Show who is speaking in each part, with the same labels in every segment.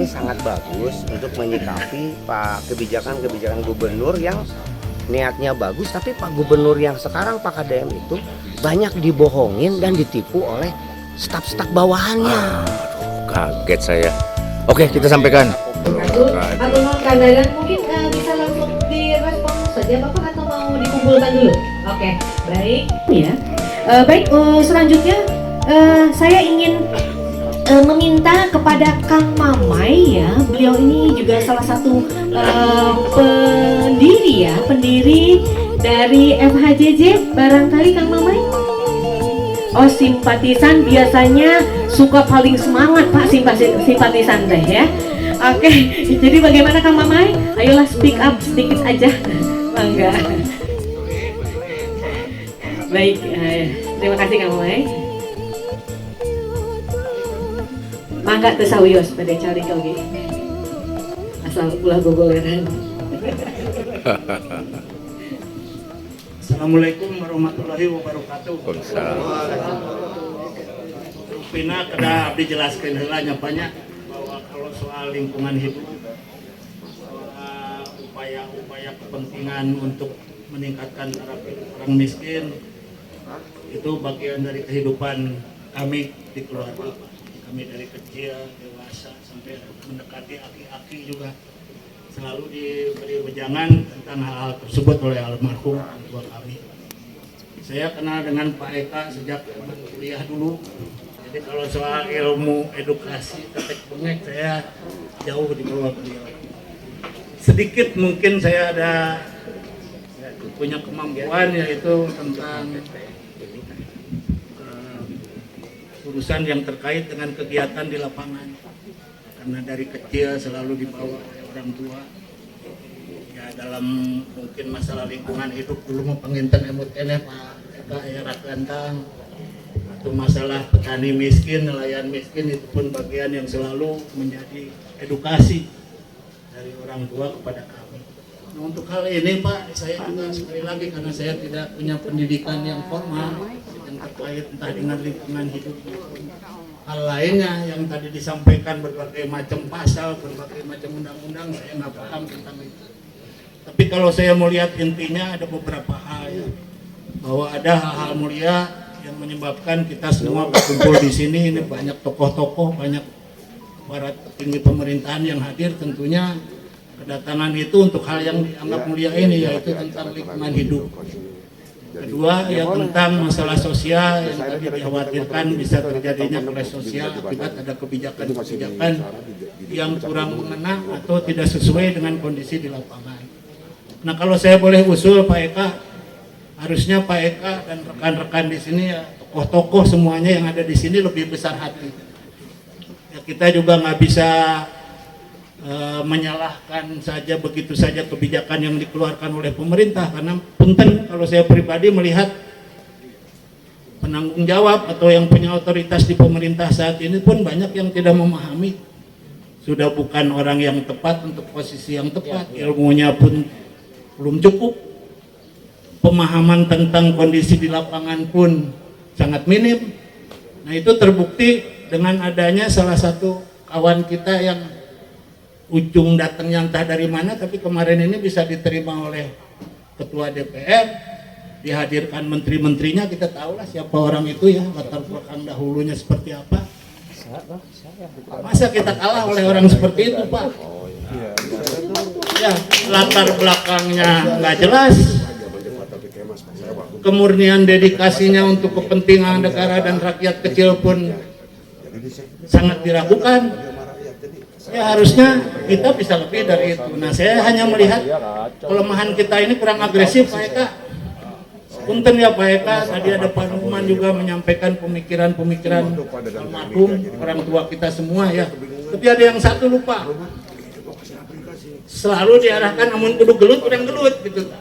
Speaker 1: sangat bagus untuk menyikapi kebijakan gubernur yang niatnya bagus, tapi Pak Gubernur yang sekarang Pak KDM itu banyak dibohongin dan ditipu oleh staf-staf bawahannya.
Speaker 2: Kaget saya. Oke, kita sampaikan.
Speaker 3: Atau Kandagan mungkin bisa langsung direspon saja Bapak atau mau dikumpulkan dulu? Oke, baik ya. Baik, selanjutnya saya ingin meminta kepada Kang Mamai ya. Beliau ini juga salah satu pendiri dari FHJJ. Barangkali Kang Mamai? Oh, simpatisan biasanya suka paling semangat Pak simpatisan teh ya. Oke, jadi bagaimana Kang Mamai? Ayolah speak up sedikit aja. Bangga. Baik, terima kasih Kang Mamai. Mangga teu sawios pada cari kau ge. Asal ulah gogoleran.
Speaker 4: Assalamualaikum warahmatullahi wabarakatuh. Rupina kada abdi jelaskeun heula nyapanya bahwa kalau soal lingkungan hidup, upaya-upaya kepentingan untuk meningkatkan taraf orang miskin itu bagian dari kehidupan kami di keluarga. Kami dari kecil, dewasa, sampai mendekati aki-aki juga selalu diberi wejangan tentang hal-hal tersebut oleh almarhum tua kami. Saya kenal dengan Pak Eka sejak kuliah dulu. Jadi kalau soal ilmu edukasi tetek bengek saya jauh di bawah beliau. Sedikit mungkin saya ada punya kemampuan yaitu tentang urusan yang terkait dengan kegiatan di lapangan, karena dari kecil selalu dibawa oleh orang tua ya dalam mungkin masalah lingkungan hidup. Dulu mau penginten emut eneh Pak Eka ya Rakantang, atau masalah petani miskin, nelayan miskin, itu pun bagian yang selalu menjadi edukasi dari orang tua kepada kami. Nah, untuk hal ini Pak, saya juga sekali lagi karena saya tidak punya pendidikan yang formal yang terkait entah dengan lingkungan hidup maupun hal lainnya yang tadi disampaikan, berbagai macam pasal, berbagai macam undang-undang, saya nggak paham tentang itu. Tapi kalau saya melihat intinya ada beberapa hal ya, bahwa ada hal-hal mulia yang menyebabkan kita semua berkumpul di sini. Ini banyak tokoh-tokoh, banyak para petinggi pemerintahan yang hadir. Tentunya kedatangan itu untuk hal yang dianggap mulia ini, yaitu tentang lingkungan hidup. Kedua, ya tentang masalah sosial yang tadi dikhawatirkan bisa terjadinya clash sosial akibat ada kebijakan-kebijakan yang kurang mengena atau tidak sesuai dengan kondisi di lapangan. Nah, kalau saya boleh usul Pak Eka, harusnya Pak Eka dan rekan-rekan di sini ya, tokoh-tokoh semuanya yang ada di sini lebih besar hati. Ya, kita juga nggak bisa menyalahkan saja begitu saja kebijakan yang dikeluarkan oleh pemerintah, karena punten kalau saya pribadi melihat penanggung jawab atau yang punya otoritas di pemerintah saat ini pun banyak yang tidak memahami, sudah bukan orang yang tepat untuk posisi yang tepat, ilmunya pun belum cukup, pemahaman tentang kondisi di lapangan pun sangat minim. Nah, itu terbukti dengan adanya salah satu kawan kita yang ujung datangnya entah dari mana, tapi kemarin ini bisa diterima oleh Ketua DPR, dihadirkan menteri-menterinya, kita tahulah siapa orang itu ya, latar belakang dahulunya seperti apa. Masa kita kalah oleh orang seperti itu Pak? Ya, latar belakangnya nggak jelas, kemurnian dedikasinya untuk kepentingan negara dan rakyat kecil pun sangat diragukan. Ya, harusnya kita bisa lebih dari itu. Nah, saya hanya melihat kelemahan kita ini kurang agresif Pak Eka. Punten ya Pak Eka, tadi ada Pak Numan juga menyampaikan pemikiran-pemikiran almarhum orang tua kita semua ya. Tapi ada yang satu lupa, selalu diarahkan namun kudu gelut kurang gelut gitu.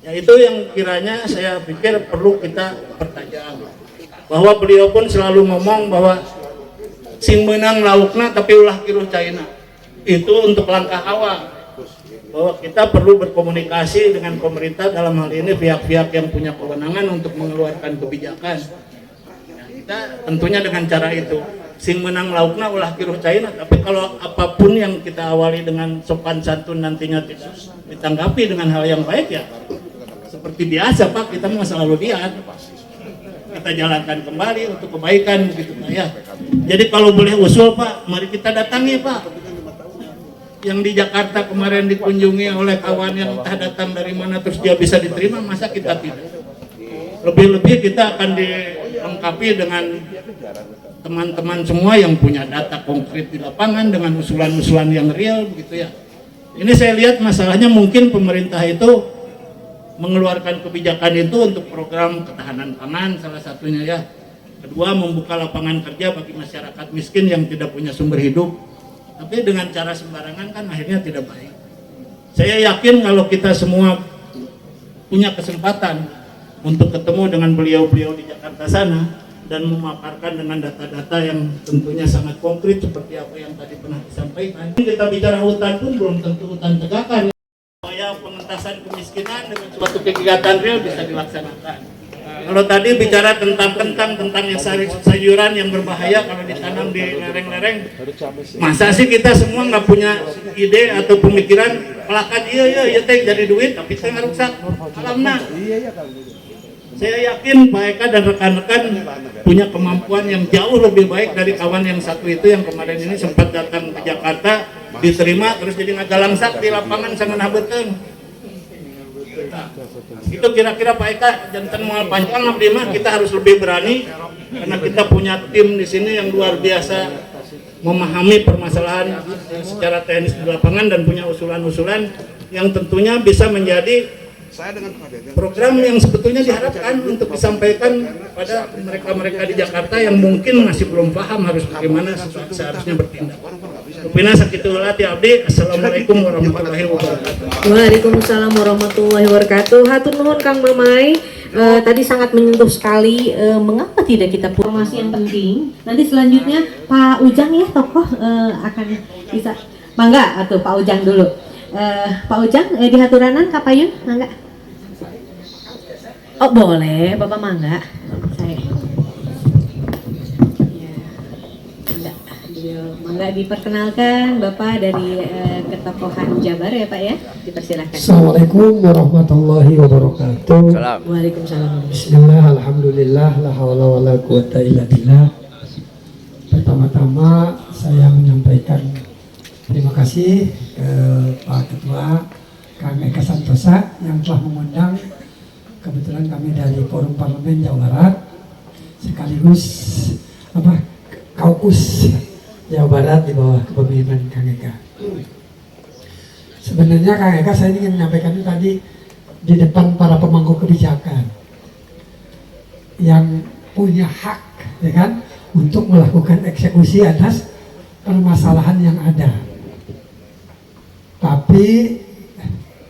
Speaker 4: Ya, itu yang kiranya saya pikir perlu kita pertajam, bahwa beliau pun selalu ngomong bahwa sing menang laukna tapi ulah kiruh China. Itu untuk langkah awal, bahwa kita perlu berkomunikasi dengan pemerintah, dalam hal ini pihak-pihak yang punya kewenangan untuk mengeluarkan kebijakan. Nah, kita tentunya dengan cara itu. sing menang laukna ulah kiruh caina. Tapi kalau apapun yang kita awali dengan sopan santun nantinya tidak ditanggapi dengan hal yang baik ya seperti biasa Pak, kita mau selalu lihat kita jalankan kembali untuk kebaikan begitu Pak ya. Jadi kalau boleh usul Pak, mari kita datangi Pak. Yang di Jakarta kemarin dikunjungi oleh kawan yang entah datang dari mana terus dia bisa diterima, masa kita tidak? Lebih-lebih kita akan dilengkapi dengan teman-teman semua yang punya data konkret di lapangan dengan usulan-usulan yang real begitu ya. Ini saya lihat masalahnya mungkin pemerintah itu mengeluarkan kebijakan itu untuk program ketahanan pangan salah satunya ya. Kedua, membuka lapangan kerja bagi masyarakat miskin yang tidak punya sumber hidup. Tapi dengan cara sembarangan kan akhirnya tidak baik. Saya yakin kalau kita semua punya kesempatan untuk ketemu dengan beliau-beliau di Jakarta sana dan memaparkan dengan data-data yang tentunya sangat konkret seperti apa yang tadi pernah disampaikan. Kita bicara hutan pun belum tentu hutan tegakan. Supaya pengentasan kemiskinan dengan suatu kegiatan real bisa dilaksanakan. Kalau tadi bicara tentang kentang yang sayuran yang berbahaya kalau ditanam di lereng-lereng, masa sih kita semua nggak punya ide atau pemikiran pelakat iya teh jadi duit tapi teh ngerusak alamna. Saya yakin Pak Eka dan rekan-rekan punya kemampuan yang jauh lebih baik dari kawan yang satu itu yang kemarin ini sempat datang ke Jakarta, diterima terus jadi ngagalangsak di lapangan sangat habeuteng. Itu kira-kira Pak Eka jantan moal panjang abdi mah kita harus lebih berani karena kita punya tim di sini yang luar biasa memahami permasalahan secara teknis di lapangan dan punya usulan-usulan yang tentunya bisa menjadi program yang sebetulnya diharapkan untuk disampaikan pada mereka-mereka di Jakarta yang mungkin masih belum paham harus bagaimana seharusnya bertindak. Rupina sakitu ulati abdi. Assalamualaikum warahmatullahi wabarakatuh.
Speaker 3: Waalaikumsalam warahmatullahi wabarakatuh. Hatur nuhun Kang Mamay. Tadi sangat menyentuh sekali. Mengapa tidak kita informasi yang penting? Nanti selanjutnya Pak Ujang ya tokoh akan bisa. Mangga atau Pak Ujang dulu. Pak Ujang di haturanan Kapayun, mangga. Oh boleh, Bapak mangga. Saya. Mangga diperkenalkan Bapak dari ketokohan Jabar ya Pak ya, dipersilakan.
Speaker 5: Assalamualaikum warahmatullahi wabarakatuh.
Speaker 3: Waalaikumsalam.
Speaker 5: Bismillah, alhamdulillah, la haula wa la quwata illa billah. Pertama-tama saya menyampaikan terima kasih ke Pak Ketua Kang Eka Santosa yang telah mengundang. Kebetulan kami dari Forum Parlemen Jawa Barat sekaligus Kaukus Jawa Barat di bawah kepemimpinan Kang Eka. Sebenarnya Kang Eka saya ingin menyampaikan itu tadi di depan para pemangku kebijakan yang punya hak, ya kan, untuk melakukan eksekusi atas permasalahan yang ada. Tapi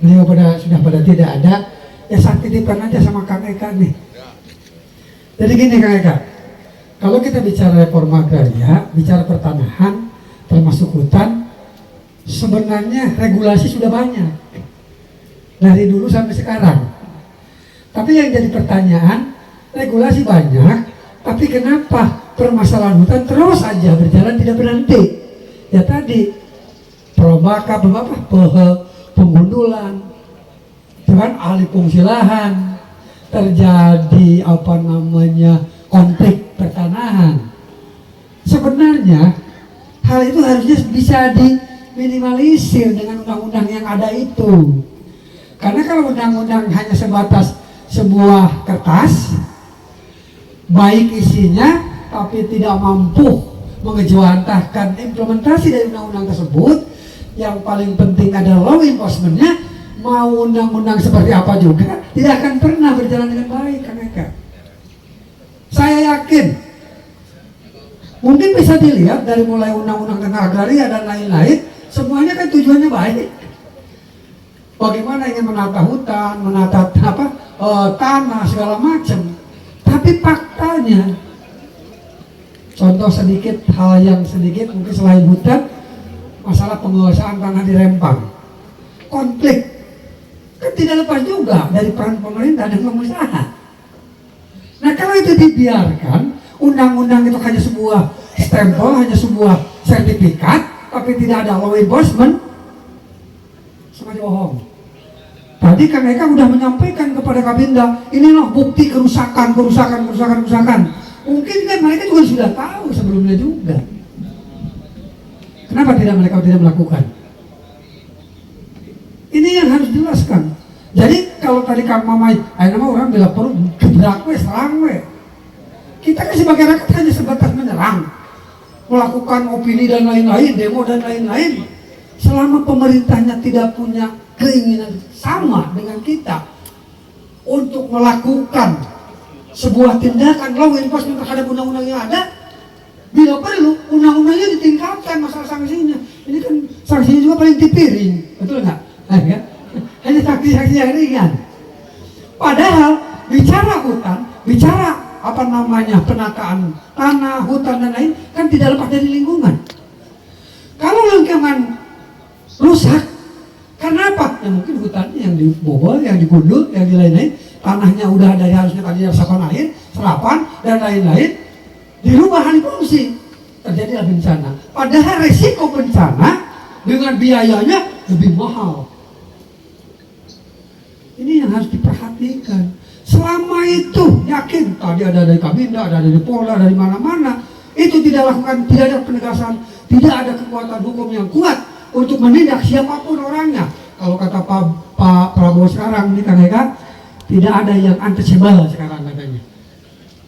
Speaker 5: beliau sudah pada tidak ada, ya saya titipkan aja sama Kang Eka nih. Jadi gini Kang Eka, kalau kita bicara reforma agraria, bicara pertanahan, termasuk hutan, sebenarnya regulasi sudah banyak dari dulu sampai sekarang. Tapi yang jadi pertanyaan, regulasi banyak, tapi kenapa permasalahan hutan terus aja berjalan tidak berhenti? Ya tadi, perombakan, penggundulan, dengan alih fungsi lahan, terjadi konflik pertanahan. Sebenarnya hal itu harusnya bisa diminimalisir dengan undang-undang yang ada itu. Karena kalau undang-undang hanya sebatas sebuah kertas, baik isinya tapi tidak mampu mengejawantahkan implementasi dari undang-undang tersebut, yang paling penting adalah law enforcement-nya, mau undang-undang seperti apa juga tidak akan pernah berjalan dengan baik, Kang Eka. Saya yakin mungkin bisa dilihat dari mulai undang-undang tentang agraria dan lain-lain, semuanya kan tujuannya baik. Bagaimana ingin menata hutan, menata tanah segala macam. Tapi faktanya, contoh sedikit, hal yang sedikit mungkin selain hutan, masalah penguasaan tanah di Rempang, konflik kan tidak lepas juga dari peran pemerintah dan pengusaha. Nah kalau itu dibiarkan, undang-undang itu hanya sebuah stempel, hanya sebuah sertifikat, tapi tidak ada law enforcement, sengaja bohong. Tadi Kang Eka udah menyampaikan kepada Kabinda, inilah bukti kerusakan. Mungkin kan mereka juga sudah tahu sebelumnya juga. Kenapa mereka tidak melakukan? Ini yang harus dijelaskan. Jadi kalau tadi Kang Mamai, nama orang bila perlu gebrak we, serang we. Kita kan sebagai rakyat hanya sebatas menyerang, melakukan opini dan lain-lain, demo dan lain-lain. Selama pemerintahnya tidak punya keinginan sama dengan kita untuk melakukan sebuah tindakan law enforcement terhadap undang-undang yang ada, bila perlu undang-undangnya ditingkatkan masalah sanksinya. Ini kan sanksinya juga paling tipiring, betul nggak? Hanya sanksi-sanksi yang ringan. Padahal bicara hutan, bicara penataan tanah, hutan dan lain kan tidak lepas dari lingkungan. Kalau lingkungan rusak, karena apa? Ya mungkin hutannya yang dibobol, yang digundul, yang lain-lain, tanahnya udah dari harusnya tadi resapan air, serapan dan lain-lain, dirubah alih fungsi, terjadi bencana. Padahal resiko bencana dengan biayanya lebih mahal. Ini yang harus diperhatikan. Selama itu yakin tadi ada dari Kabinda, ada dari Polda, dari mana-mana, itu tidak lakukan, tidak ada penegasan, tidak ada kekuatan hukum yang kuat untuk menindak siapapun orangnya. Kalau kata Pak Prabowo sekarang ini Kang Eka, tidak ada yang untouchable sekarang katanya.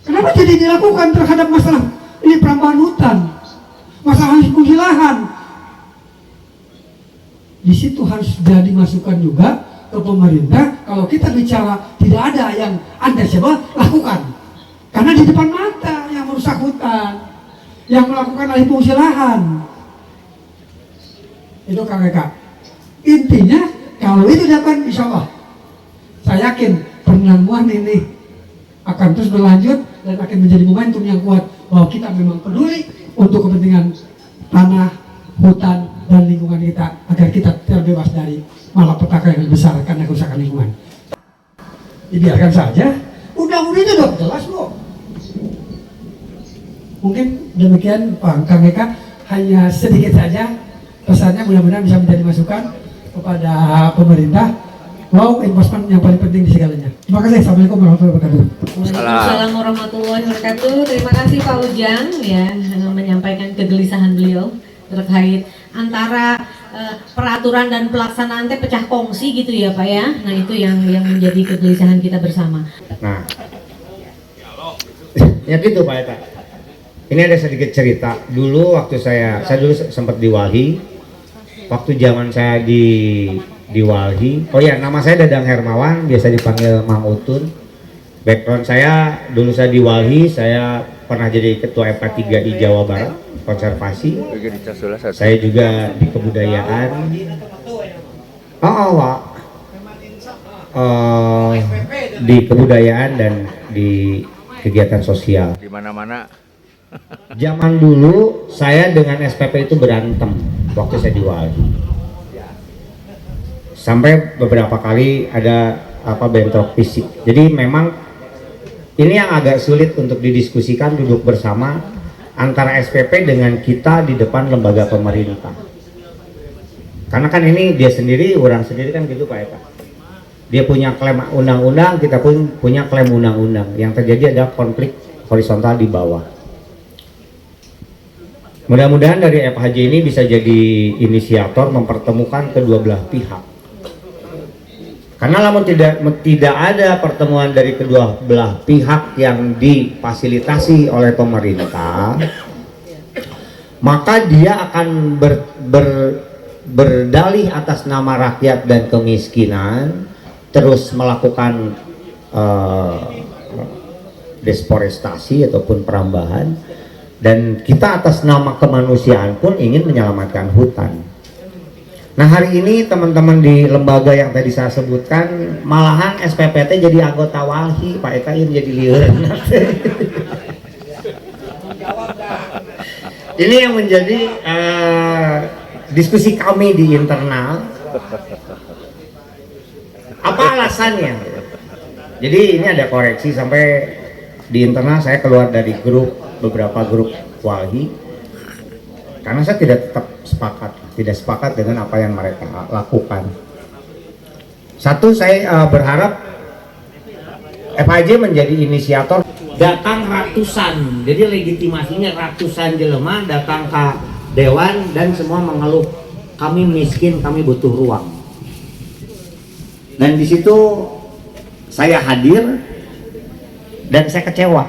Speaker 5: Kenapa tidak dilakukan terhadap masalah ini perambahan hutan, masalah fungsi lahan? Di situ harus jadi masukan juga ke pemerintah. Kalau kita bicara tidak ada yang untouchable, lakukan. Karena di depan mata yang merusak hutan, yang melakukan alih fungsi lahan. Itu Kang Eka. Intinya kalau itu dilakukan, insya Allah saya yakin penangguhan ini akan terus berlanjut dan akan menjadi momentum yang kuat bahwa kita memang peduli untuk kepentingan tanah, hutan, dan lingkungan kita agar kita terbebas dari malapetaka yang besar karena kerusakan lingkungan. Dibiarkan saja, undang-undang itu sudah jelas kok. Mungkin demikian Pak Kang Eka, hanya sedikit saja pesannya, mudah-mudahan bisa menjadi masukan kepada pemerintah. Law enforcement yang paling penting di segalanya. Terima kasih. Assalamualaikum warahmatullahi wabarakatuh.
Speaker 3: Waalaikumsalam warahmatullahi wabarakatuh. Terima kasih Pak Ujang ya menyampaikan kegelisahan beliau terkait antara peraturan dan pelaksanaan teh pecah kongsi gitu ya Pak ya. Nah itu yang menjadi kegelisahan kita bersama.
Speaker 1: Nah, ya gitu Pak Eta. Ini ada sedikit cerita. Dulu waktu saya dulu sempat di Walhi. Waktu zaman saya di Walhi. Oh ya, nama saya Dadang Hermawan, biasa dipanggil Mang Utun. Background saya dulu saya di Walhi, saya pernah jadi ketua FK3I Jawa Barat, konservasi. Saya juga di kebudayaan. Di kebudayaan dan di kegiatan sosial.
Speaker 2: Di mana-mana.
Speaker 1: Zaman dulu saya dengan SPP itu berantem waktu saya di Walhi. Sampai beberapa kali ada bentrok fisik. Jadi memang ini yang agak sulit untuk didiskusikan duduk bersama antara SPP dengan kita di depan lembaga pemerintah. Karena kan ini dia sendiri, orang sendiri kan gitu Pak Eka. Dia punya klaim undang-undang, kita pun punya klaim undang-undang. Yang terjadi ada konflik horizontal di bawah. Mudah-mudahan dari FHJ ini bisa jadi inisiator mempertemukan kedua belah pihak. Karena namun tidak ada pertemuan dari kedua belah pihak yang difasilitasi oleh pemerintah, maka dia akan berdalih atas nama rakyat dan kemiskinan, terus melakukan deforestasi ataupun perambahan, dan kita atas nama kemanusiaan pun ingin menyelamatkan hutan. Nah hari ini teman-teman di lembaga yang tadi saya sebutkan, malahan SPPT jadi anggota Walhi, Pak Eka ini jadi liur. Ini yang menjadi diskusi kami di internal. Apa alasannya? Jadi ini ada koreksi sampai di internal saya keluar dari beberapa grup Walhi.
Speaker 6: Karena saya tidak sepakat dengan apa yang mereka lakukan. Satu, saya berharap FHJ menjadi inisiator.
Speaker 1: Datang ratusan, jadi legitimasinya ratusan jelema datang ke dewan dan semua mengeluh, kami miskin, kami butuh ruang. Dan di situ saya hadir dan saya kecewa.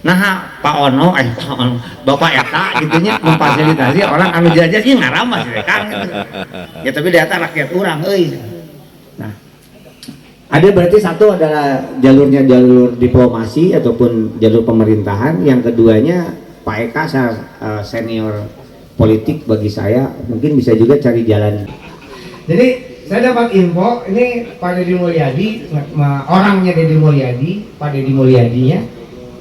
Speaker 1: Nah, Pak Ono, Bapak Eta gitunya memfasilitasi orang anu jajan sih ngaramah sih Kang. Ya tapi data rakyat orang euy. Nah, ada berarti satu adalah jalurnya jalur diplomasi ataupun jalur pemerintahan, yang keduanya Pak Eka senior politik bagi saya, mungkin bisa juga cari jalan.
Speaker 6: Jadi saya dapat info ini Pak Deddy Mulyadi, orangnya Deddy Mulyadi, Pak Deddy Mulyadinya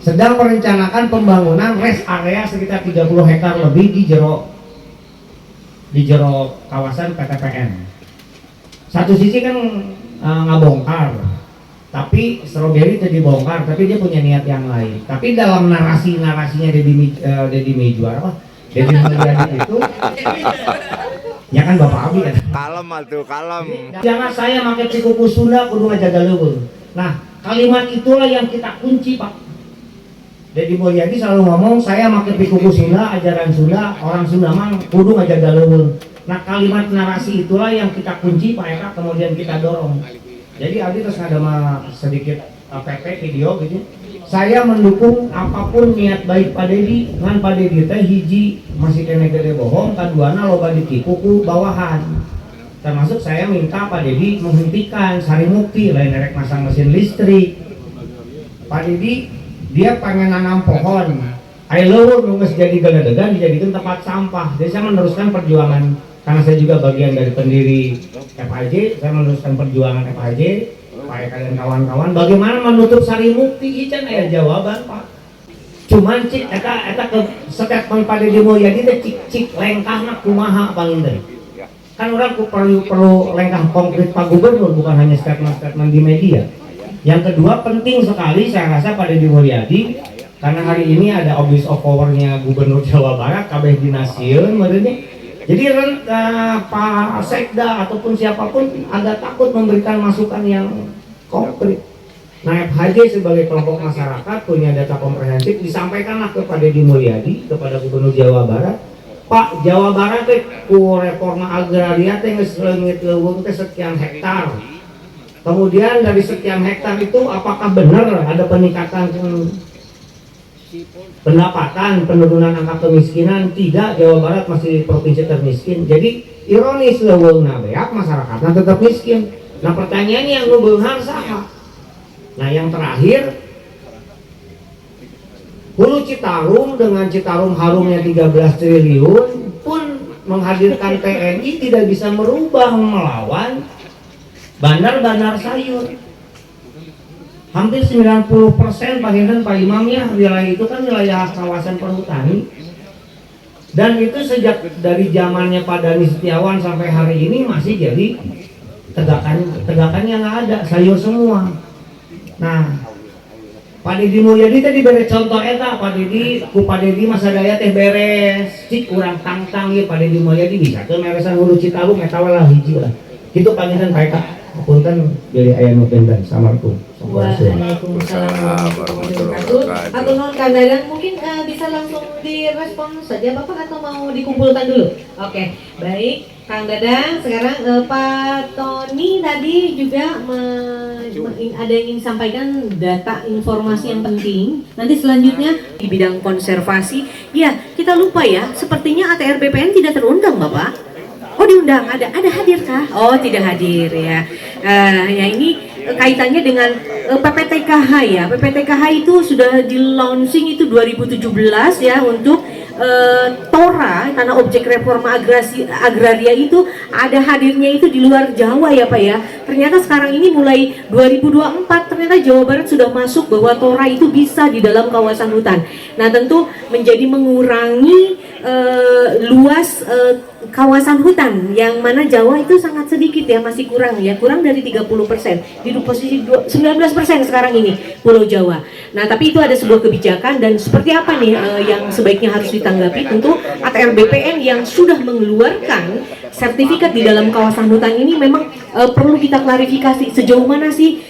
Speaker 6: sedang merencanakan pembangunan rest area sekitar 30 hektar lebih di jero kawasan PTPN. Satu sisi kan ngabongkar, tapi stroberi itu dibongkar, tapi dia punya niat yang lain. Tapi dalam narasinya Deddy Mulyadi itu ya kan Bapak Abi kan.
Speaker 2: Kalem atuh, kalem.
Speaker 6: Jangan saya pakai pikuku Sunda kudu ngajaga leuweung. Nah, kalimat itulah yang kita kunci, Pak. Deddy Mulyadi selalu ngomong, saya pakai pikuku Sunda, ajaran Sunda, orang Sunda mah kudu ngajaga leuweung. Nah, kalimat narasi itulah yang kita kunci, Pak Eka, kemudian kita dorong. Jadi Abi terus ada sedikit PP video gitu. Saya mendukung apapun niat baik Pak Deddy, ngan Pak Deddy teh hiji masih kena gede bohong, kaduana loba ditipu ku bawahan. Termasuk saya minta Pak Deddy menghentikan Sari Mukti lain rek masang mesin listrik. Pak Deddy dia pengen nanam pohon, ayo leuweung geus jadi galedegan dijadikan tempat sampah. Jadi saya meneruskan perjuangan, karena saya juga bagian dari pendiri FHJ, saya meneruskan perjuangan FHJ, Pak Eka dan kawan-kawan. Bagaimana menutup Sari Mukti, ican aya jawaban Pak. Cuman cik eta ke statement Pak Deddy Mulyadi teh cik lengkahna kumaha paling teh. Kan orang perlu lengkah konkret Pak Gubernur, bukan hanya statement di media. Yang kedua penting sekali saya rasa Pak Deddy Mulyadi, karena hari ini ada abuse of power-nya Gubernur Jawa Barat kabeh dinasieun meureunnya. Jadi Pak Sekda ataupun siapapun agak takut memberikan masukan yang konkret. Nah, FHJ sebagai kelompok masyarakat punya data komprehensif, disampaikanlah kepada Deddy Mulyadi, kepada Gubernur Jawa Barat. Pak, Jawa Barat teh ku reforma agraria teh geus leungit leuweung teh sekian hektar. Kemudian dari sekian hektar itu apakah benar ada peningkatan pendapatan, penurunan angka kemiskinan? Tidak, Jawa Barat masih provinsi termiskin. Jadi ironis leuweungna beak masyarakatnya tetap miskin. Nah, pertanyaannya yang nu beunghar saha? Nah, yang terakhir, Hulu Citarum dengan Citarum harumnya 13 triliun pun menghadirkan TNI tidak bisa merubah melawan bandar-bandar sayur. Hampir 90% Pak Hinten, Pak Imamnya, wilayah itu kan wilayah kawasan perhutani. Dan itu sejak dari zamannya Pak Dani Setiawan sampai hari ini masih jadi tegakannya nggak ada, sayur semua. Nah, Pak Deddy Mulyadi tadi beri contoh eta, Pak Deddy, ku Pak Deddy masa daya teh beres, cik urang tangtang ya Pak Deddy Mulyadi bisa tuh meresan Hulu Citarum eta lah hiji lah. Gitu Pak Hinten Pak Eka. Punten dari aya nu bendan samarkum.
Speaker 3: Waalaikumsalam warahmatullahi wabarakatuh. Atau non kandadan mungkin bisa langsung direspon saja Bapak atau mau dikumpulkan dulu? Oke, baik Kang Dadang. Sekarang Pak Tony tadi juga ada yang ingin sampaikan data informasi yang penting. Nanti selanjutnya di bidang konservasi. Ya, kita lupa ya, sepertinya ATR BPN tidak terundang Bapak. Oh diundang, ada hadir kah? Oh tidak hadir ya. Ya ini kaitannya dengan PPTKH ya. PPTKH itu sudah di launching itu 2017 ya untuk TORA, Tanah Objek Reforma Agraria itu ada hadirnya itu di luar Jawa ya Pak ya. Ternyata sekarang ini mulai 2024 ternyata Jawa Barat sudah masuk bahwa TORA itu bisa di dalam kawasan hutan. Nah tentu menjadi mengurangi luas kawasan hutan, yang mana Jawa itu sangat sedikit ya, masih kurang ya, kurang dari 30%, di posisi 19% sekarang ini Pulau Jawa. Nah, tapi itu ada sebuah kebijakan, dan seperti apa nih yang sebaiknya harus ditanggapi? Tentu ATR BPN yang sudah mengeluarkan sertifikat di dalam kawasan hutan ini memang perlu kita klarifikasi sejauh mana sih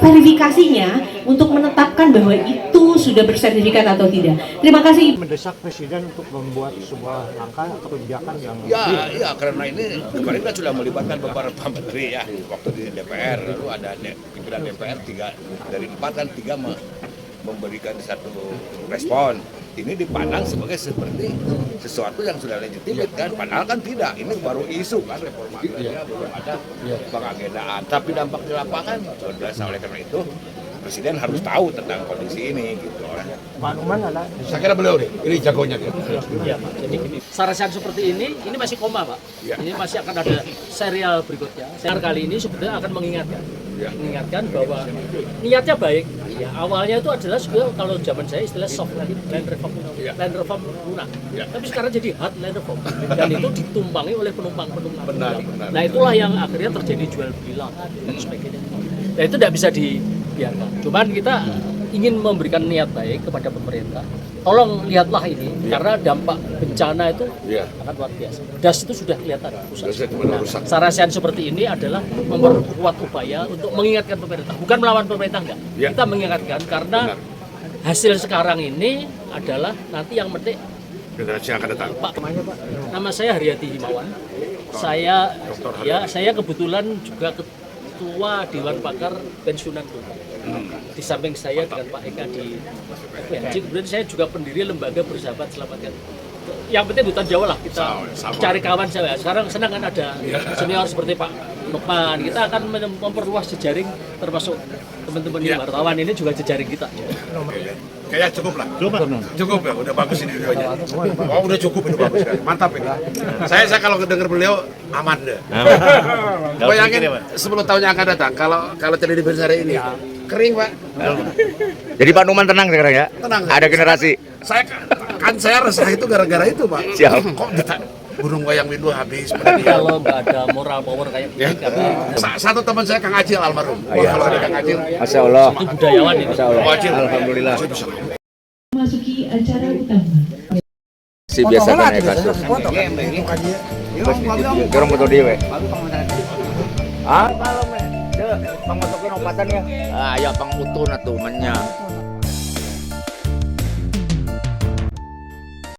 Speaker 3: verifikasinya untuk menetapkan bahwa itu sudah bersertifikat atau tidak. Terima kasih.
Speaker 7: Mendesak Presiden untuk membuat sebuah langkah atau kebijakan yang
Speaker 2: Ya, karena ini kemarin kan sudah melibatkan beberapa menteri ya waktu di DPR, lalu ada pimpinan DPR dari 4 kan 3 memberikan satu respon. Ini dipandang sebagai seperti sesuatu yang sudah legitimate kan, padahal kan tidak. Ini baru isu kan, reforma agraria belum ada pengagendaan. Tapi dampak di lapangan jelas. Oleh karena itu Presiden harus tahu tentang kondisi ini gitu.
Speaker 7: Pak Numan adalah
Speaker 2: Saya kira beliau nih, ini jagonya dia.
Speaker 8: Ya, Pak. Jadi gini, sarasan seperti ini masih koma, Pak.
Speaker 2: Ya.
Speaker 8: Ini masih akan ada serial berikutnya. Serial kali ini sebenarnya akan mengingatkan, mengingatkan bahwa niatnya baik. Ya, awalnya itu adalah sebenarnya kalau zaman saya istilah soft land reform, land reform lunak. Tapi sekarang jadi hard land reform, dan itu ditumpangi oleh penumpang-penumpang.
Speaker 2: Benar.
Speaker 8: Nah, itulah yang akhirnya terjadi jual beli lahan dan sebagainya. Nah, itu tidak bisa dibiarkan. Cuman kita ingin memberikan niat baik kepada pemerintah. Tolong lihatlah ini, karena dampak bencana itu akan luar biasa. Das itu sudah kelihatan pusat. Nah, sarasan seperti ini adalah memperkuat upaya untuk mengingatkan pemerintah, bukan melawan pemerintah, enggak. Kita mengingatkan karena hasil sekarang ini adalah nanti yang metik
Speaker 2: Generasi yang akan datang.
Speaker 8: Pak. Nama saya Haryati Himawan. Saya kebetulan juga ketua Dewan Pakar Pensiunan Hutan. Di samping saya dengan Pak Eka di FPNJ, kemudian saya juga pendiri lembaga Bersahabat Selamatkan. Yang penting hutan Jawa lah, kita cari kawan saya. Sekarang senang kan ada senior seperti Pak Nukman. Kita akan memperluas jejaring, termasuk teman-teman di wartawan ini juga jejaring kita.
Speaker 2: Kayaknya cukup lah. Cukup ya, udah bagus ini videonya. Oh, udah cukup, ini bagus kan. Mantap ini. Saya kalau dengar beliau aman deh. Bayangin 10 tahun yang akan datang kalau terjadi bencana ini kering, Pak.
Speaker 9: Jadi Pak Numan tenang sekarang ya?
Speaker 2: Tenang.
Speaker 9: Ada generasi.
Speaker 2: Saya resah itu gara-gara itu, Pak.
Speaker 9: Siap.
Speaker 2: Kok Gunung Wayang Windu habis.
Speaker 8: Kalau nggak ada moral power kayak
Speaker 2: Ya.
Speaker 8: gini, kami
Speaker 2: Satu teman saya Kang Acil almarhum. Kalau ada Kang Acil,
Speaker 9: Masya Allah.
Speaker 8: itu budayawan ini.
Speaker 9: Masya Allah.
Speaker 2: Acil.
Speaker 9: Alhamdulillah.
Speaker 3: Memasuki acara utama.
Speaker 9: Si biasa kan ya kasus. Dorong foto dia, we. Ah, kalau me. Pang masukin opatannya. Ah, ya pang utuh na tuh, manya.